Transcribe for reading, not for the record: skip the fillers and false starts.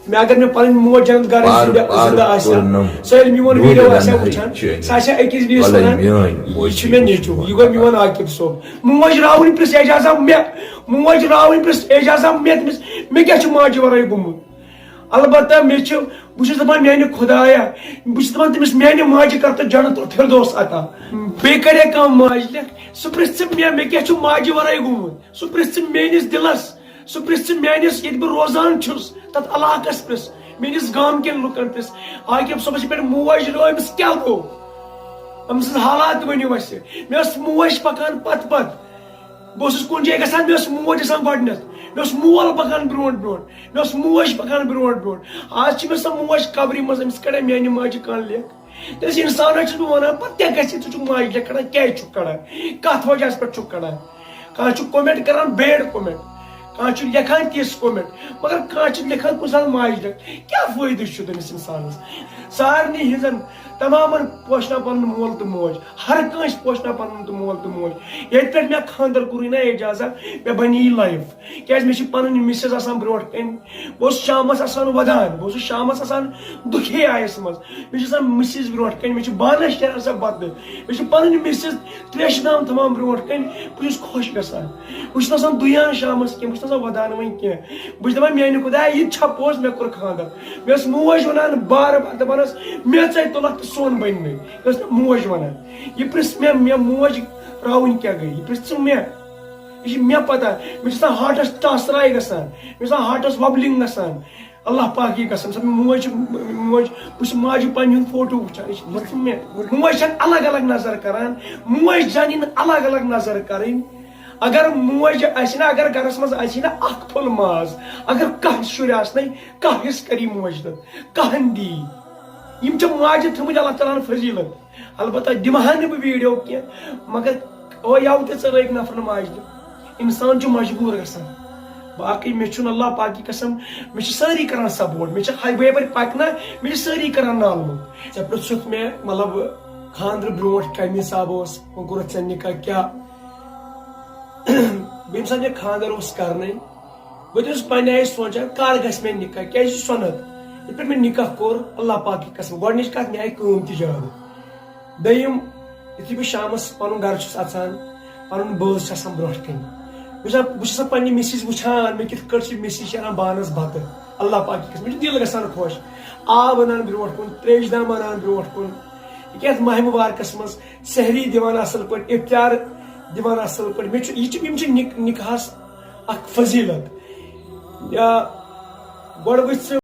میں اگر میں پن موج جنت گھر زندہ سٲلِم میون ویڈیو وٕچھان سہ أکِس بیٚیِس ونان یہِ چھُ مےٚ نیٚچوٗ یہِ گوٚو میون عاقب صٲب موج راوٕنۍ پرٛژھ اعجازا موج راوٕنۍ پرٛژھ اعجازا مےٚ کیٛاہ چھُ ماجہِ ورٲے گوٚمُت البتہ مےٚ چھُ بہٕ چھُس دپان میانہِ خۄدایا بہٕ چھُس دپان تٔمِس میانہِ ماجہِ کر تہٕ جنت فردوس عطا بیٚیہِ کرے کانٛہہ ماجہِ لیکھ سُہ پرٛژھ ژٕ مےٚ کیٛاہ چھُ ماجہِ ورٲے گوٚمُت سُہ پرٛژھ ژٕ میٲنِس دِلس سُہ پرٛژھ ژٕ میٲنِس ییٚتہِ بہٕ روزان چھُس تتھ علاقس پرٛژھ میٲنِس گام کٮ۪ن لُکن پرٛژھ عاقب صٲبس پٮ۪ٹھ موج رو أمِس کیٛاہ گوٚو أمۍ سٕنٛز حالات ؤنِو اَسہِ مےٚ ٲس موج پکان پتہٕ پتہٕ بہٕ اوسُس کُنہِ جایہِ گژھان مےٚ ٲس موج آسان گۄڈٕنیتھ مےٚ اوس مول پکان برونٛٹھ برونٛٹھ مےٚ ٲس موج پکان برونٛٹھ برونٛٹھ آز چھِ مےٚ سۄ موج قبرِ منٛز أمِس کڑان میانہِ ماجہِ کانٛہہ لیکھ تٔمِس اِنسانس چھُس بہٕ ونان پتہٕ کیٛاہ گژھِ ژٕ چھُکھ ماجہِ لیکھ کڑان کیٛازِ چھُکھ کڑان کتھ وجہس پٮ۪ٹھ چھُکھ کڑان کانٛہہ چھُ کومینٹ کران بیڈ کومینٹ کانٛہہ چھُ لیکھان تِژھ کومینٹ مگر کانٛہہ چھُ لیکھان کُنہِ ساتہٕ ماجہِ لیکھ کیٛاہ فٲیدٕ چھُ تٔمِس اِنسانس سارنٕے ہِنٛزن تمامن پوشنا پنُن مول تہٕ موج ہر کٲنٛسہِ پوشنا پنُن تہٕ مول تہٕ موج ییٚتہِ پٮ۪ٹھ مےٚ خانٛدر کوٚرُے نا اعجازا مےٚ بنے یہِ لایف کیٛازِ مےٚ چھِ پنٕنۍ مسز آسان برونٛٹھ کنۍ بہٕ اوسُس شامس آسان ودان بہٕ اوسُس شامس آسان دُکھی آیس منٛز مےٚ چھِ آسان مسز برونٛٹھ کنۍ مےٚ چھِ بانس شیران سۄ بتہٕ مےٚ چھِ پنٕنۍ مسز تریشہِ دام تھاوان برونٛٹھ کنۍ بہٕ چھُس خۄش گژھان بہٕ چھُس آسان دُیان شامس کینٛہہ بہٕ چھُس آسان ودان وۄنۍ کینٛہہ بہٕ چھُس دپان میانہِ خۄدایا یہِ تہِ چھا پوٚز مےٚ کوٚر خانٛدر مےٚ ٲس موج ونان بار بار دپان ٲس مےٚ ژَے تُلکھ تہٕ سۄن بنہِ مےٚ یہِ ٲس مےٚ موج ونان یہِ پرٛژھ مےٚ موج راوٕنۍ کیٛاہ گٔے یہِ پرٛژھ ژٕ مےٚ یہِ چھِ مےٚ پتہ مےٚ چھِ آسان ہاٹس ٹاسراے گژھان مےٚ چھِ آسان ہاٹس وبلنگ گژھان اللہ پاک یہِ گژھان سۄ موج چھِ موج بہٕ چھُس ماجہِ پننہِ ہُنٛد فوٹو وٕچھان یہِ چھِ مےٚ موج چھنہٕ الگ الگ نظر کران موج زانہِ نہٕ الگ الگ نظر کرٕنۍ اگر موج آسہِ نا اگر گرس منٛز آسہِ نا اکھ پھوٚل ماز اگر کانٛہہ شُرۍ آسنٕے کانٛہہ حصہٕ کری موج تتھ کانٛہہ دی یِم چھِ ماجہِ تھٲمٕتۍ اللہ تعالیٰ ہن فضیٖلت البتہ دِمہا نہٕ بہٕ ویٖڈیو کینٛہہ مگر او یوٕ تہِ ژٕ رٲگۍ نفرن ماجہِ دِنۍ انسان چھُ مجبوٗر گژھان باقٕے مےٚ چھُنہٕ اللہ پاک کی قسم مےٚ چھِ سٲری کران سپورٹ مےٚ چھِ بہٕ یپٲرۍ پکنہ مےٚ چھِ سٲری کران نالہٕ ژےٚ پرٛژھُتھ مےٚ مطلب خانٛدرٕ برونٛٹھ کمہِ حساب اوس وۄنۍ کوٚرُتھ ژےٚ نکاح کیٛاہ ییٚمہِ ساتہٕ مےٚ خانٛدر اوس کرنٕے بہٕ تہِ اوسُس پننہِ آیہِ سونچان کر گژھِ مےٚ نکاح کیٛازِ یہِ چھُ سۄنت ییٚتہِ پٮ۪ٹھ مےٚ نکاح کوٚر اللہ پاک کی قسم گۄڈٕنِچ کتھ مےٚ آیہِ کٲم تہِ زیادٕ دوٚیِم یُتھُے بہٕ شامس پنُن گرٕ چھُس اژان پنُن بٲژ چھِ آسان برونٛٹھ کنۍ بہٕ چھُس پننہِ مسز وٕچھان مےٚ کِتھ کٲٹھۍ چھِ مسز شیران بانس بتہٕ اللہ پاک کی قسم مےٚ چھُ دل گژھان خۄش آب انان برونٛٹھ کُن تریشہِ دام انان برونٛٹھ کُن ییٚکیٛاہ ماہِ مُبارکس منٛز سحری دِوان اصل پٲٹھۍ افطار دِوان اصل پٲٹھۍ مےٚ چھُ یِم چھِ نکاحس اکھ فضیٖلت یا گۄڈٕ وٕچھ ژٕ